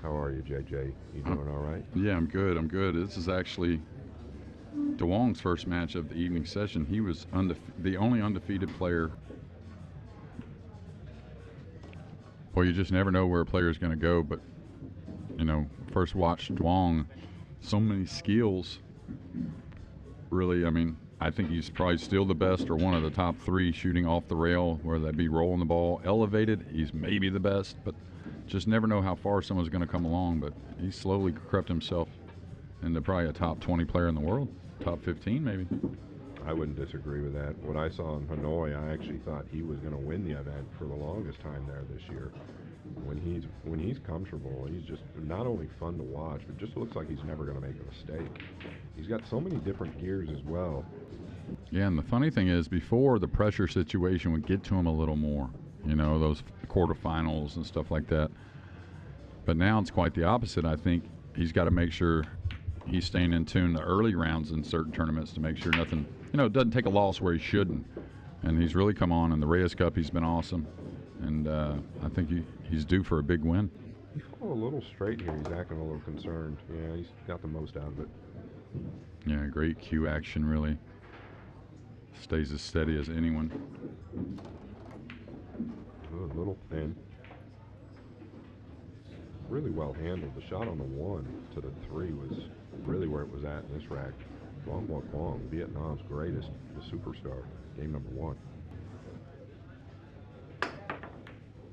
How are you, JJ? You doing all right? Yeah, I'm good. I'm good. This is actually DeWong's first match of the evening session. He was the only undefeated player. Well, you just never know where a player is going to go, but, first watched DeWong, so many skills. Really, I think he's probably still the best or one of the top three shooting off the rail, whether that be rolling the ball. Elevated, he's maybe the best, but just never know how far someone's going to come along. But he slowly crept himself into probably a top 20 player in the world, top 15 maybe. I wouldn't disagree with that. What I saw in Hanoi, I actually thought he was going to win the event for the longest time there this year. When he's comfortable, he's just not only fun to watch, but just looks like he's never going to make a mistake. He's got so many different gears as well. Yeah, and the funny thing is, before the pressure situation would get to him a little more, those quarterfinals and stuff like that. But now it's quite the opposite. I think he's got to make sure he's staying in tune the early rounds in certain tournaments to make sure nothing, doesn't take a loss where he shouldn't. And he's really come on in the Reyes Cup. He's been awesome. And I think he's due for a big win. He's a little straight here. He's acting a little concerned. Yeah, he's got the most out of it. Yeah, great cue action, really. Stays as steady as anyone. A little thin. Really well handled. The shot on the 1 to the 3 was really where it was at in this rack. Quang Quang, Vietnam's greatest, the superstar. Game number 1.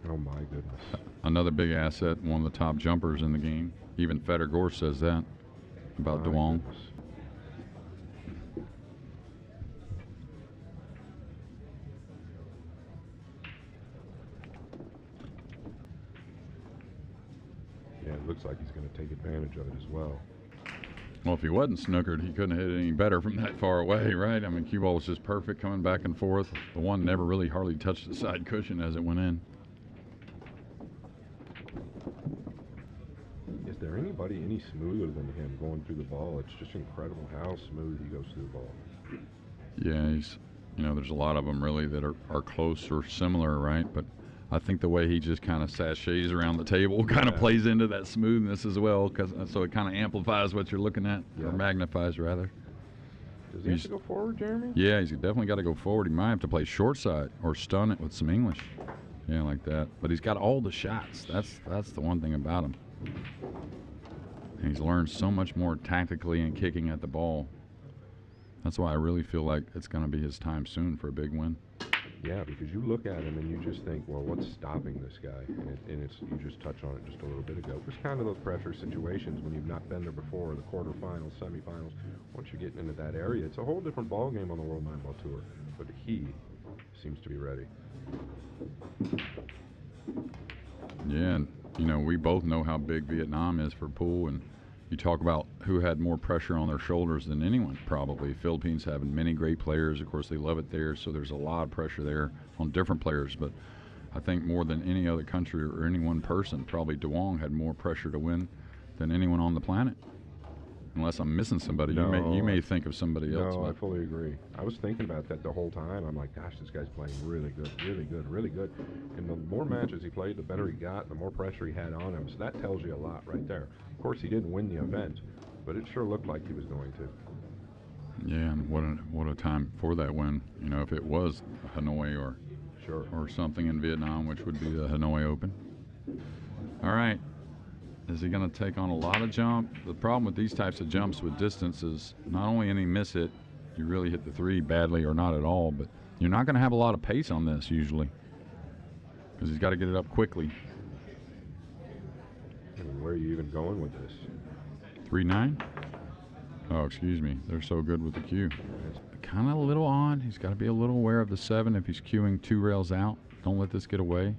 Oh my goodness. Another big asset, one of the top jumpers in the game. Even Feder Gorsh says that about DeWong. Goodness. Yeah, it looks like he's going to take advantage of it as well. Well, if he wasn't snookered, he couldn't hit it any better from that far away, right? Cue ball was just perfect coming back and forth. The one never really hardly touched the side cushion as it went in. Is there anybody any smoother than him going through the ball? It's just incredible how smooth he goes through the ball. Yeah, he's, there's a lot of them really that are close or similar, right? But I think the way he just kind of sachets around the table kind of plays into that smoothness as well, so it kind of amplifies what you're looking at, or magnifies rather. Does he have to go forward, Jeremy? Yeah, he's definitely got to go forward. He might have to play short side or stun it with some English. Yeah, like that. But he's got all the shots. That's the one thing about him. And he's learned so much more tactically and kicking at the ball. That's why I really feel like it's going to be his time soon for a big win. Yeah, because you look at him and you just think, well, what's stopping this guy? And it's you just touched on it just a little bit ago. It's kind of those pressure situations when you've not been there before, the quarterfinals, semifinals. Once you're getting into that area, it's a whole different ball game on the World 9-Ball Tour. But he seems to be ready. Yeah, and we both know how big Vietnam is for pool, and you talk about who had more pressure on their shoulders than anyone, probably. Philippines having many great players. Of course, they love it there, so there's a lot of pressure there on different players. But I think more than any other country or any one person, probably DeWong had more pressure to win than anyone on the planet. Unless I'm missing somebody. No, you may think of somebody else. No, I fully agree. I was thinking about that the whole time. I'm like, gosh, this guy's playing really good, really good, really good. And the more matches he played, the better he got, the more pressure he had on him. So that tells you a lot right there. Of course, he didn't win the event, but it sure looked like he was going to. Yeah, and what a time for that win. If it was Hanoi or something in Vietnam, which would be the Hanoi Open. All right. Is he going to take on a lot of jump? The problem with these types of jumps with distance is not only any miss it, you really hit the 3 badly or not at all, but you're not going to have a lot of pace on this usually because he's got to get it up quickly. And where are you even going with this? 3-9? Oh, excuse me. They're so good with the cue. Kind of a little odd. He's got to be a little aware of the 7 if he's cueing 2 rails out. Don't let this get away.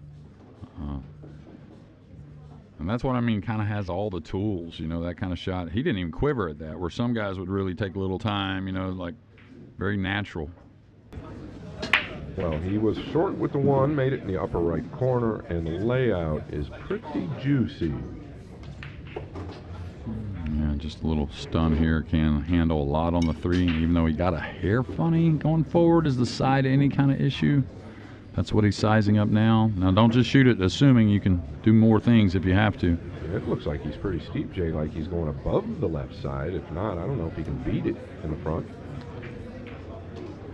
And that's what I mean, kind of has all the tools, that kind of shot. He didn't even quiver at that, where some guys would really take a little time, like very natural. Well, he was short with the 1, made it in the upper right corner, and the layout is pretty juicy. Yeah, just a little stun here. Can handle a lot on the 3, even though he got a hair funny going forward. Is the side any kind of issue? That's what he's sizing up now. Now, don't just shoot it assuming you can do more things if you have to. And it looks like he's pretty steep, Jay, like he's going above the left side. If not, I don't know if he can beat it in the front.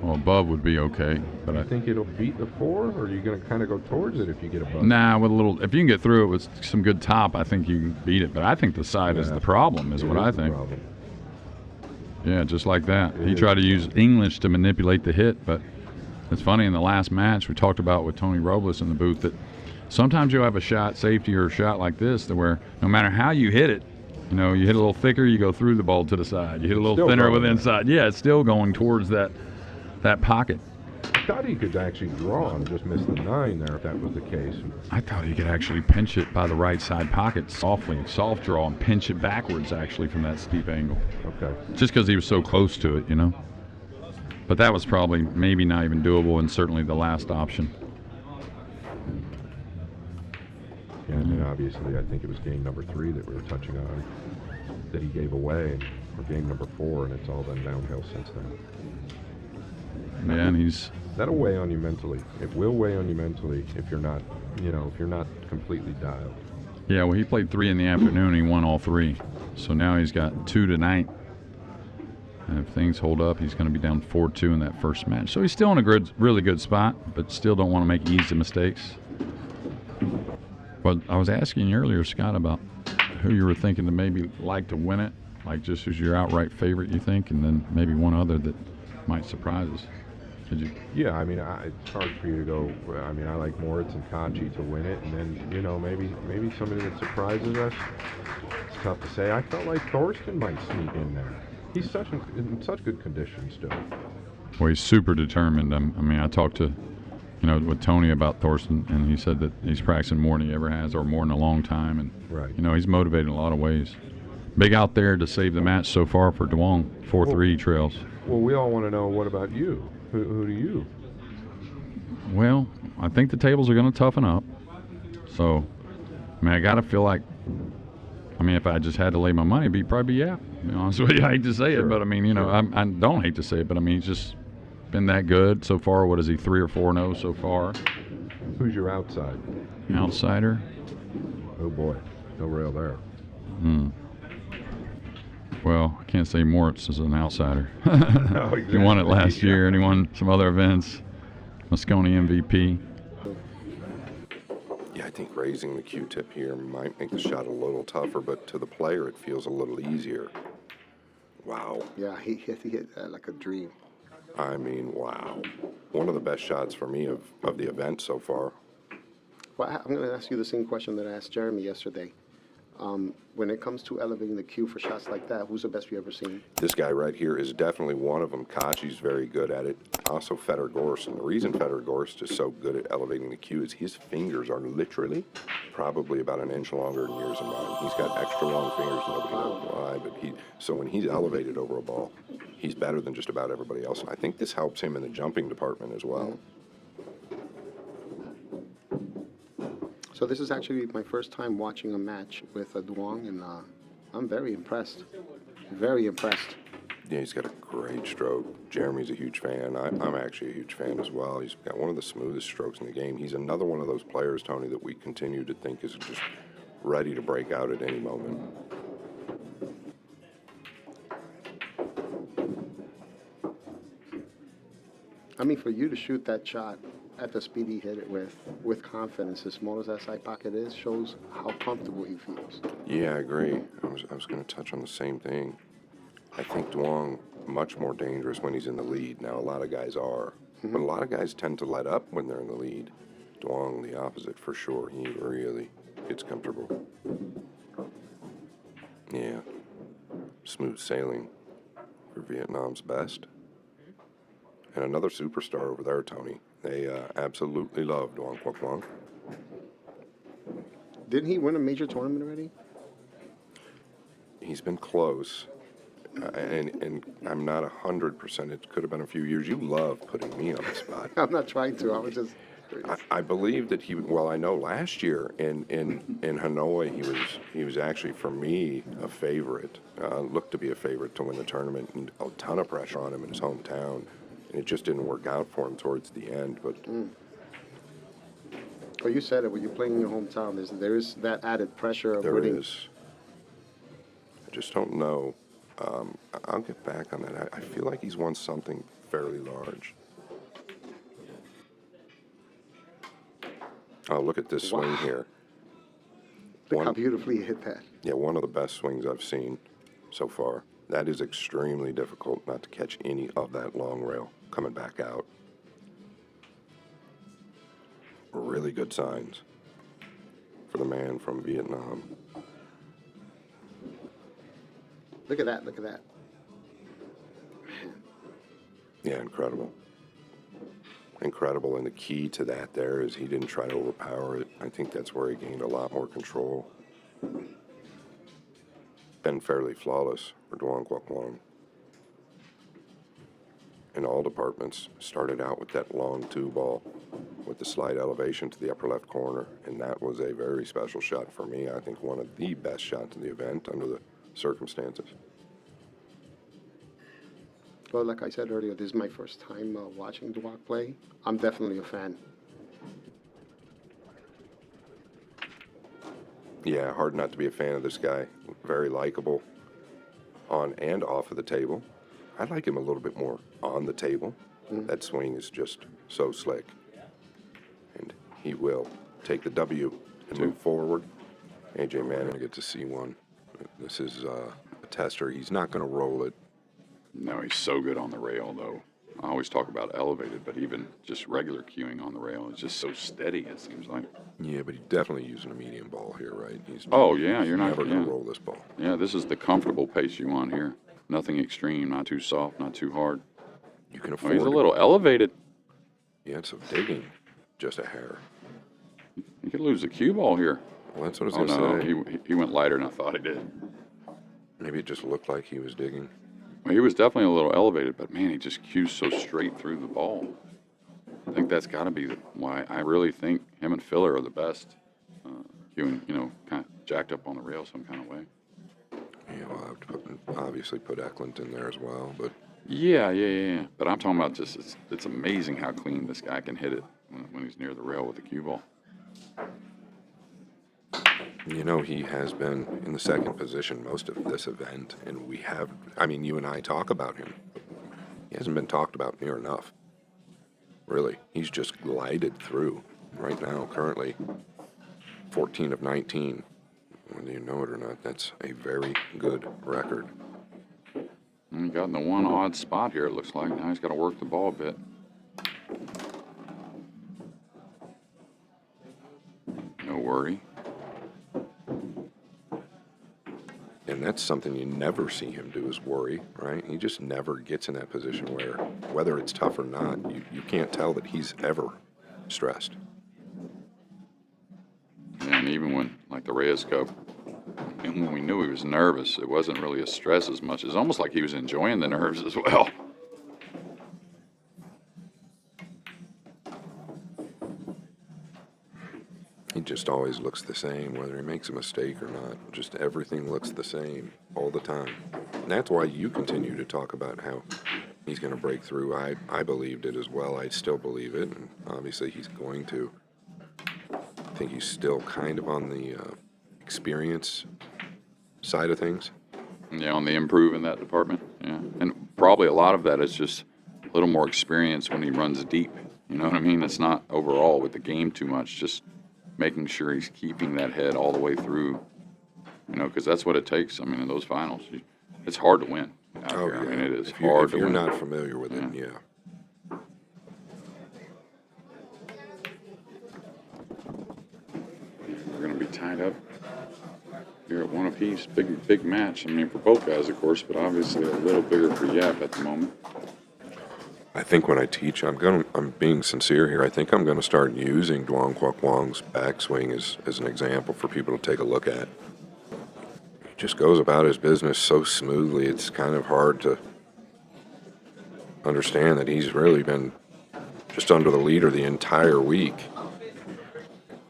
Well, above would be okay, but I think it'll beat the 4, or are you going to kind of go towards it if you get above? Nah, with a little, if you can get through it with some good top, I think you can beat it. But I think the side is the problem, is what I think. Yeah, just like that. He tried to use English to manipulate the hit, but it's funny, in the last match we talked about with Tony Robles in the booth that sometimes you'll have a shot safety or a shot like this to where no matter how you hit it, you know, you hit a little thicker, you go through the ball to the side. You hit a little thinner with inside. Yeah, it's still going towards that pocket. I thought he could actually draw and just miss the 9 there if that was the case. I thought he could actually pinch it by the right side pocket softly, soft draw, and pinch it backwards actually from that steep angle. Okay. Just because he was so close to it, you know. But that was probably maybe not even doable, and certainly the last option. Yeah, and then obviously I think it was game number 3 that we were touching on that he gave away, or game number 4, and it's all been downhill since then. Yeah, and that'll weigh on you mentally. It will weigh on you mentally if you're not, if you're not completely dialed. Yeah, well, he played 3 in the afternoon. He won all 3, so now he's got 2 tonight. And if things hold up, he's going to be down 4-2 in that first match. So he's still in a really good spot, but still don't want to make easy mistakes. But I was asking you earlier, Scott, about who you were thinking to maybe like to win it, like just as your outright favorite, you think, and then maybe one other that might surprise us. Did you? Yeah, I mean, it's hard for you to go. I mean, I like Moritz and Kachi to win it, and then maybe somebody that surprises us. It's tough to say. I felt like Thorsten might sneak in there. He's in such good condition still. Well, he's super determined. I mean, I talked to, with Tony about Thorsten, and he said that he's practicing more than he ever has, or more in a long time, and he's motivated in a lot of ways. Big out there to save the match so far for Duong. 4-3 trails. Well, we all want to know, what about you? Who do you? Well, I think the tables are going to toughen up. So, I mean, I got to feel like, if I just had to lay my money, it'd probably be Yapp. To be honest with you, I hate to say it, but I don't hate to say it, but he's just been that good so far. What is he, 3 or 4-0 so far? Who's your outside? Outsider? Oh boy, no rail there. Well, I can't say Moritz is an outsider. No, exactly. He won it last year, and he won some other events. Moscone MVP. Yeah, I think raising the Q-tip here might make the shot a little tougher, but to the player it feels a little easier. Wow. Yeah, he hit that like a dream. I mean, wow. One of the best shots for me of the event so far. Well, I'm going to ask you the same question that I asked Jeremy yesterday. When it comes to elevating the cue for shots like that, who's the best you've ever seen? This guy right here is definitely one of them. Kachi's very good at it. Also Fedor Gorst. And the reason Fedor Gorst is so good at elevating the cue is his fingers are literally probably about an inch longer than yours and mine. He's got extra long fingers, nobody knows why, but so when he's elevated over a ball, he's better than just about everybody else. And I think this helps him in the jumping department as well. So this is actually my first time watching a match with Duong, and I'm very impressed. Very impressed. Yeah, he's got a great stroke. Jeremy's a huge fan. I'm actually a huge fan as well. He's got one of the smoothest strokes in the game. He's another one of those players, Tony, that we continue to think is just ready to break out at any moment. For you to shoot that shot at the speed he hit it with confidence, as small as that side pocket is, shows how comfortable he feels. Yeah, I agree. I was going to touch on the same thing. I think Duong much more dangerous when he's in the lead. Now, a lot of guys are, but a lot of guys tend to let up when they're in the lead. Duong, the opposite for sure. He really gets comfortable. Yeah, smooth sailing for Vietnam's best. And another superstar over there, Tony. They absolutely love Duong Quoc Long. Didn't he win a major tournament already? He's been close. And I'm not 100%. It could have been a few years. You love putting me on the spot. I'm not trying to. I was just... I believe that I know last year in Hanoi he was actually, for me, a favorite. Looked to be a favorite to win the tournament, and a ton of pressure on him in his hometown. And it just didn't work out for him towards the end. But Well, you said it. When you're playing in your hometown, there is that added pressure of There winning. is. I just don't know. I'll get back on that. I feel like he's won something fairly large. Oh, look at this swing here. Look how beautifully he hit that. Yeah, one of the best swings I've seen so far. That is extremely difficult not to catch any of that long rail coming back out. Really good signs for the man from Vietnam. Look at that. Look at that. Yeah, incredible. Incredible, and the key to that there is he didn't try to overpower it. I think that's where he gained a lot more control. Been fairly flawless for Duong Quoc Nguyen. In all departments, started out with that long two ball with the slight elevation to the upper left corner, and that was a very special shot for me. I think one of the best shots in the event under the circumstances. Well, like I said earlier, this is my first time watching Duong play. I'm definitely a fan. Yeah, hard not to be a fan of this guy. Very likable on and off of the table. I like him a little bit more on the table. That swing is just so slick. And he will take the W and move forward. AJ Manning, I get to see one. This is a tester. He's not going to roll it. No, he's so good on the rail, though. I always talk about elevated, but even just regular cueing on the rail is just so steady, it seems like. Yeah, but he's definitely using a medium ball here, right? He's You're not never going to roll this ball. Yeah, this is the comfortable pace you want here. Nothing extreme, not too soft, not too hard. You can afford He's a little elevated. Yeah, so digging just a hair. You could lose the cue ball here. Well, that's what I was going to say. He went lighter than I thought he did. Maybe it just looked like he was digging. Well, he was definitely a little elevated, but man, he just cues so straight through the ball. I think that's got to be why I really think him and Filler are the best. Cueing, kind of jacked up on the rail some kind of way. Yeah, we'll have to obviously put Eklund in there as well, but... Yeah. But I'm talking about just, it's amazing how clean this guy can hit it when he's near the rail with the cue ball. He has been in the second position most of this event, and you and I talk about him. He hasn't been talked about near enough. Really, he's just glided through right now, currently 14 of 19. Whether you know it or not, that's a very good record. He got in the one odd spot here, it looks like. Now he's got to work the ball a bit. No worry. And that's something you never see him do is worry, right? He just never gets in that position where, whether it's tough or not, you can't tell that he's ever stressed. Yeah, and even when, like the Reyes Cup, and when we knew he was nervous, it wasn't really a stress as much. It's almost like he was enjoying the nerves as well. He just always looks the same, whether he makes a mistake or not. Just everything looks the same all the time. And that's why you continue to talk about how he's going to break through. I believed it as well. I still believe it, and obviously he's going to. I think he's still kind of on the experience side of things. Yeah, on the improve in that department. Yeah, and probably a lot of that is just a little more experience when he runs deep. You know what I mean? It's not overall with the game too much, just making sure he's keeping that head all the way through, because that's what it takes. I mean, in those finals, it's hard to win out here. Yeah. I mean, it is if hard to win. If you're not familiar with it, yeah. We're going to be tied up here at one apiece. Big match. I mean, for both guys, of course, but obviously a little bigger for Yapp at the moment. I think when I teach, I'm being sincere here. I think I'm going to start using Duong Quoc Nguyen's backswing as an example for people to take a look at. He just goes about his business so smoothly. It's kind of hard to understand that he's really been just under the leader the entire week.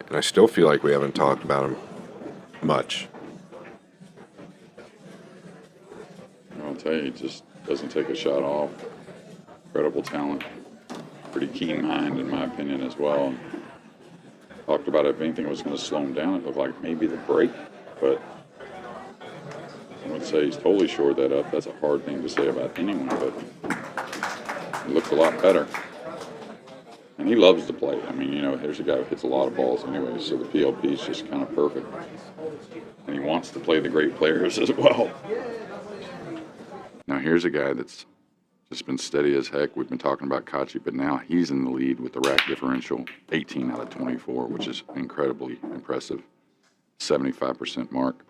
And I still feel like we haven't talked about him much. I'll tell you, he just doesn't take a shot off. Incredible talent, pretty keen mind in my opinion as well. talked about if anything was going to slow him down, it looked like maybe the break, but I would say he's totally shored that up. That's a hard thing to say about anyone, but he looks a lot better. And he loves to play. I mean, you know, here's a guy who hits a lot of balls anyway, so the PLP is just kind of perfect. And he wants to play the great players as well. Now here's a guy that's just been steady as heck. We've been talking about Kachi, but now he's in the lead with the rack differential, 18 out of 24, which is incredibly impressive. 75% mark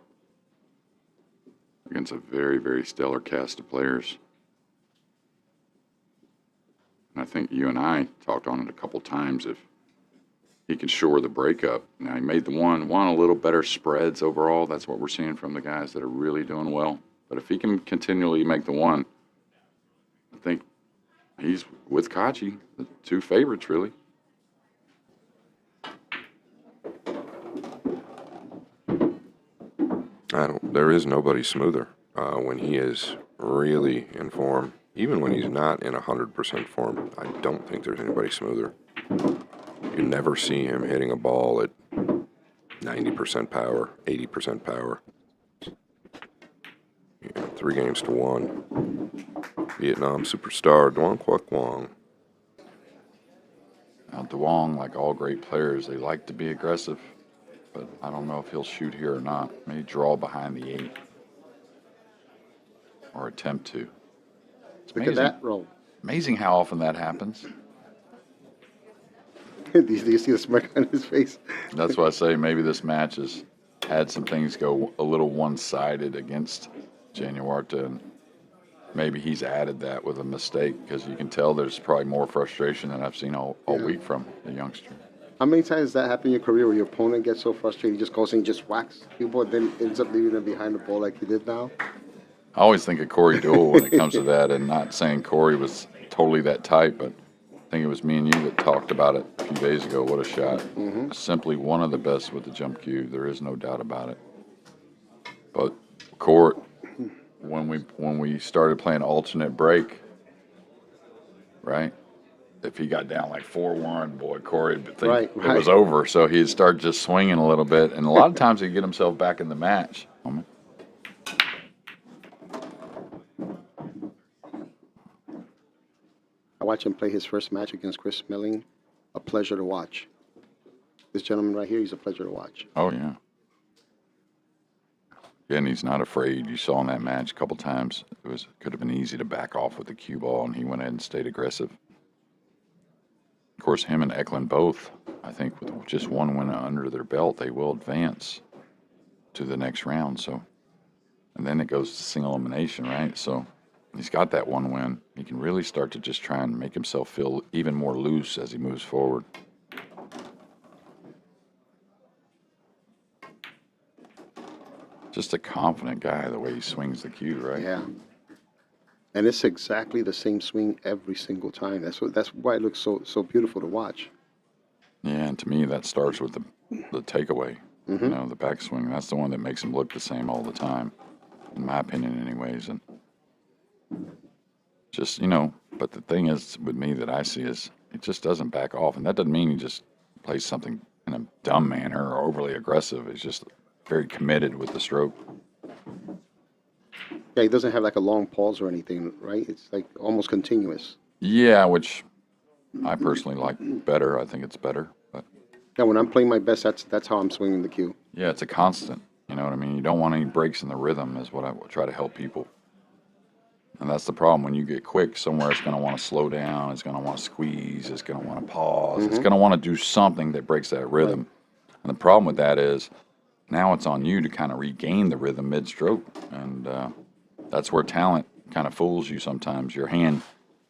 against a very, very stellar cast of players. And I think you and I talked on it a couple times. If he can shore the breakup. Now he made the one a little better spreads overall. That's what we're seeing from the guys that are really doing well. But if he can continually make the one, I think he's with Kachi, the two favorites really. There is nobody smoother when he is really in form. Even when he's not in 100% form, I don't think there's anybody smoother. You never see him hitting a ball at 90% power, 80% power. 3-1. Vietnam superstar Duong Quoc Quang. Now Duong, like all great players, they like to be aggressive, but I don't know if he'll shoot here or not. Maybe draw behind the 8 or attempt to. It's Look at that roll. Amazing how often that happens. Do you see the smirk on his face? That's why I say maybe this match has had some things go a little one-sided against Januarta, and maybe he's added that with a mistake, because you can tell there's probably more frustration than I've seen all week from the youngster. How many times does that happen in your career where your opponent gets so frustrated, he just goes and just whacks people and then ends up leaving them behind the ball like he did now? I always think of Corey Deuel when it comes to that, and not saying Corey was totally that type, but I think it was me and you that talked about it a few days ago. What a shot. Mm-hmm. Simply one of the best with the jump cue. There is no doubt about it. But Corey, when we started playing alternate break, right? If he got down like 4-1, boy, Corey would think it was over. So he'd start just swinging a little bit. And a lot of times he'd get himself back in the match. I watched him play his first match against Chris Melling. A pleasure to watch. This gentleman right here, he's a pleasure to watch. Oh, yeah. And he's not afraid. You saw in that match a couple times, could have been easy to back off with the cue ball, and he went ahead and stayed aggressive. Of course, him and Eklund both, I think with just one win under their belt, they will advance to the next round. So, and then it goes to single elimination, right? So he's got that one win. He can really start to just try and make himself feel even more loose as he moves forward. Just a confident guy, the way he swings the cue, right? Yeah. And it's exactly the same swing every single time. That's why it looks so beautiful to watch. Yeah, and to me that starts with the takeaway. Mm-hmm. You know, the backswing. That's the one that makes him look the same all the time, in my opinion, anyways. And just, you know, but the thing is with me that I see is it just doesn't back off, and that doesn't mean he just plays something in a dumb manner or overly aggressive. He's just very committed with the stroke. Yeah, he doesn't have like a long pause or anything, right? It's like almost continuous. Yeah, which I personally like better. I think it's better. But yeah, when I'm playing my best, that's how I'm swinging the cue. Yeah, it's a constant. You know what I mean? You don't want any breaks in the rhythm is what I try to help people. And that's the problem. When you get quick, somewhere it's going to want to slow down. It's going to want to squeeze. It's going to want to pause. Mm-hmm. It's going to want to do something that breaks that rhythm. Right. And the problem with that is now it's on you to kind of regain the rhythm mid-stroke. And that's where talent kind of fools you sometimes. Your hand,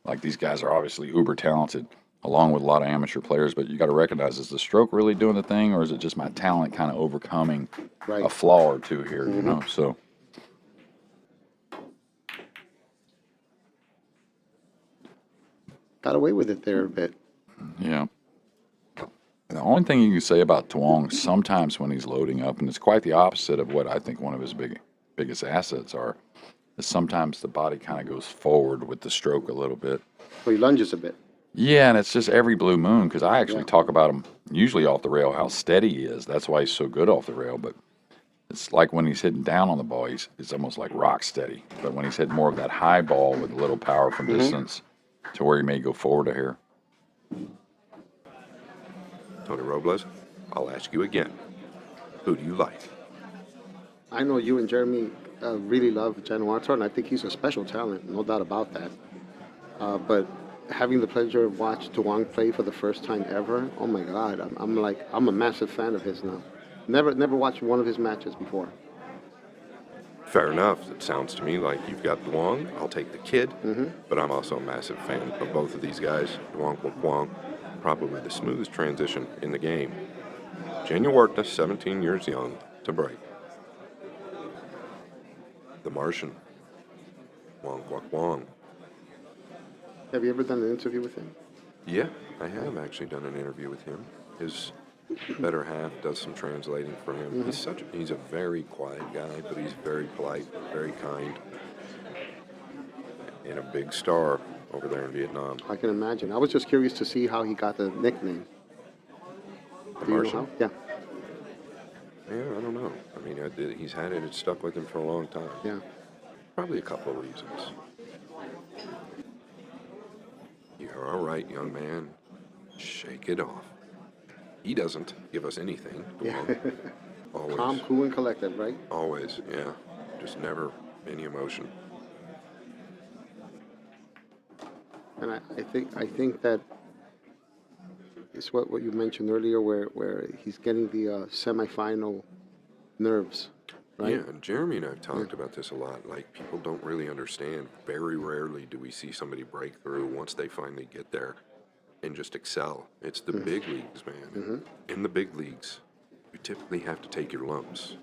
like these guys are obviously uber talented, along with a lot of amateur players, but you got to recognize, is the stroke really doing the thing, or is it just my talent kind of overcoming a flaw or two here, you know? So got away with it there a bit. Yeah. The only thing you can say about Duong sometimes when he's loading up, and it's quite the opposite of what I think one of his biggest assets are, is sometimes the body kind of goes forward with the stroke a little bit. So he lunges a bit. Yeah, and it's just every blue moon because I actually Yeah. talk about him usually off the rail, how steady he is. That's why he's so good off the rail. But it's like when he's hitting down on the ball, it's almost like rock steady. But when he's hitting more of that high ball with a little power from distance to where he may go forward a hair. Tony Robles, I'll ask you again. Who do you like? I know you and Jeremy really love Januarta, and I think he's a special talent, no doubt about that. But having the pleasure of watching Duong play for the first time ever, oh my God, I'm a massive fan of his now. Never watched one of his matches before. Fair enough. It sounds to me like you've got Duong. I'll take the kid. But I'm also a massive fan of both of these guys. Duong Quoc Quang, probably the smoothest transition in the game. Januarta, 17 years young, to break. The Martian, Duong Quoc Quang. Have you ever done an interview with him? Yeah, I have actually done an interview with him. His better half does some translating for him. He's a very quiet guy, but he's very polite, very kind, and a big star over there in Vietnam. I can imagine. I was just curious to see how he got the nickname. The Do you know Martian? how? Yeah, Yeah, I don't know. I mean, he's had it. It's stuck with him for a long time. yeah. Probably a couple of reasons. You're all right, young man. Shake it off. He doesn't give us anything. Always. Calm, cool, and collected, right? Always, yeah. Just never any emotion. And I think that it's what you mentioned earlier, where he's getting the semifinal nerves, right? Yeah, and Jeremy and I have talked about this a lot. Like, people don't really understand. Very rarely do we see somebody break through once they finally get there and just excel. It's the big leagues, man. In the big leagues, you typically have to take your lumps.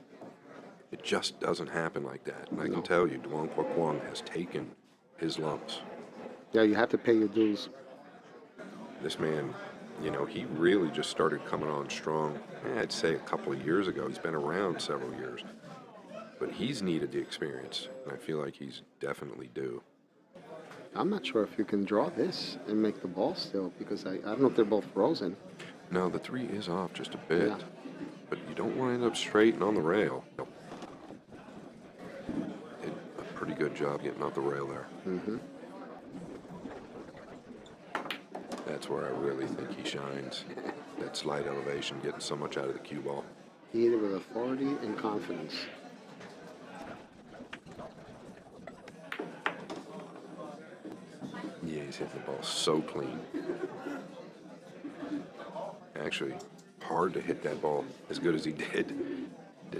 It just doesn't happen like that. And I can tell you, Duong Quoc Quang has taken his lumps. Yeah, you have to pay your dues. This man, he really just started coming on strong, I'd say a couple of years ago. He's been around several years. But he's needed the experience, and I feel like he's definitely due. I'm not sure if you can draw this and make the ball still, because I don't know if they're both frozen. No, the 3 is off just a bit, Yeah. but you don't want to end up straight and on the rail. Did a pretty good job getting off the rail there. That's where I really think he shines. That slight elevation, getting so much out of the cue ball. He hit it with authority and confidence. Yeah, he's hitting the ball so clean. Actually, hard to hit that ball as good as he did.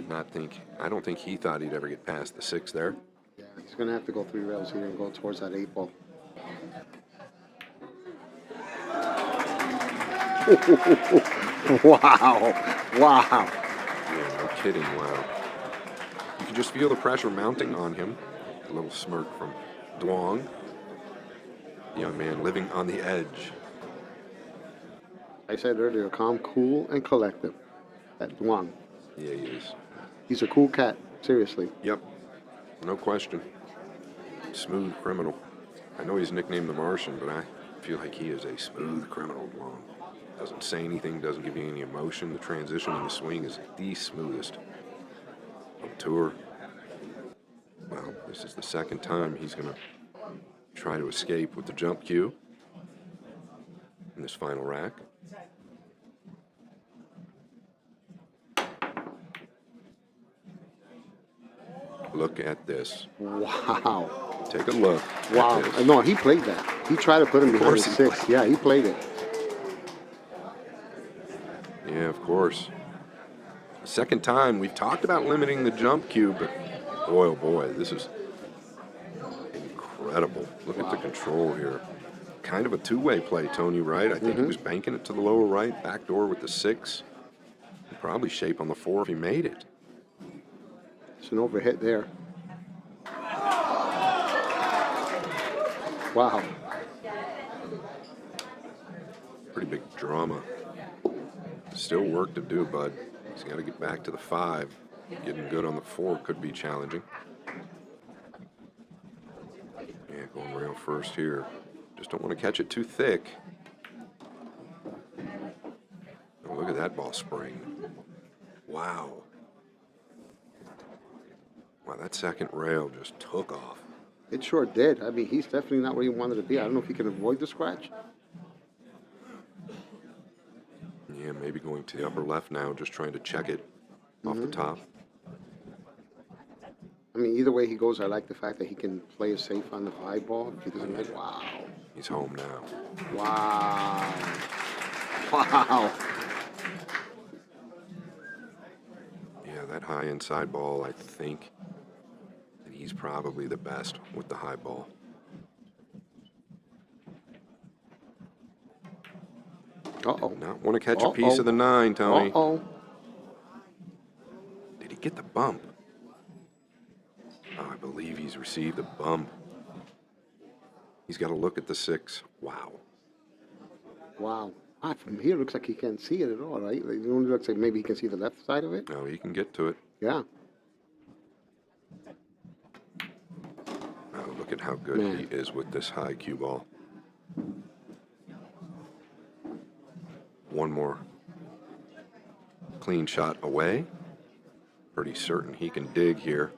I don't think he thought he'd ever get past the 6 there. Yeah, he's going to have to go 3 rails here and go towards that 8 ball. Wow. Yeah, no kidding, wow. You can just feel the pressure mounting on him. A little smirk from Duong. The young man living on the edge. I said earlier, calm, cool, and collected. That Duong. Yeah, he is. He's a cool cat, seriously. Yep, no question. Smooth criminal. I know he's nicknamed the Martian, but I feel like he is a smooth criminal. Duong. Doesn't say anything, doesn't give you any emotion. The transition and the swing is the smoothest on tour. Well, this is the second time he's going to try to escape with the jump cue in this final rack. Look at this. Wow. Take a look. Wow. At this. No, he played that. He tried to put him behind the course he 6. played. Yeah, he played it. Yeah, of course. Second time, we've talked about limiting the jump cue, but boy, oh boy, this is incredible. Look at the control here. Kind of a two-way play, Tony, right? I think he was banking it to the lower right, backdoor with the 6. He'd probably shape on the 4 if he made it. It's an overhit there. Wow. Pretty big drama. Still work to do, bud. He's got to get back to the 5. Getting good on the 4 could be challenging. Yeah, going rail first here. Just don't want to catch it too thick. Look at that ball spring. Wow. Wow, that second rail just took off. It sure did. I mean, he's definitely not where he wanted to be. I don't know if he can avoid the scratch. Yeah, maybe going to the upper left now, just trying to check it off the top. I mean, either way he goes, I like the fact that he can play it safe on the 5 ball. If he doesn't like, wow. He's home now. Wow. Wow. Yeah, that high inside ball, I think that he's probably the best with the high ball. Uh-oh. Not want to catch a piece of the 9, Tony. Uh-oh. Did he get the bump? Oh, I believe he's received a bump. He's got to look at the 6. Wow. Wow. Ah, from here, it looks like he can't see it at all, right? It only looks like maybe he can see the left side of it. No, he can get to it. Yeah. Oh, look at how good he is with this high cue ball. One more clean shot away. Pretty certain he can dig here.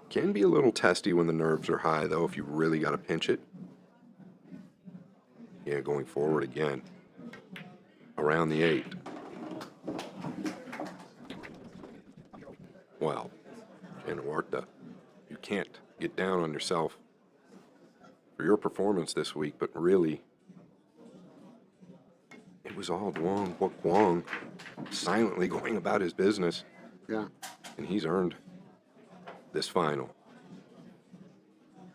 Can be a little testy when the nerves are high, though, if you really got to pinch it. Yeah, going forward again. Around the 8. Well, Januarta, you can't get down on yourself for your performance this week, but really, it was all Duong Quoc Quang silently going about his business. Yeah. And he's earned this final.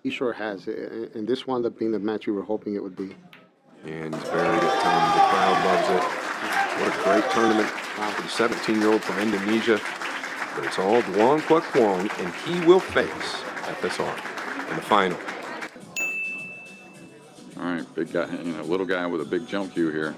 He sure has. And this wound up being the match we were hoping it would be. And he's buried it, Tony. The crowd loves it. What a great tournament for the 17-year-old from Indonesia. But it's all Duong Quoc Quang, and he will face FSR in the final. All right, big guy, little guy with a big jump cue here.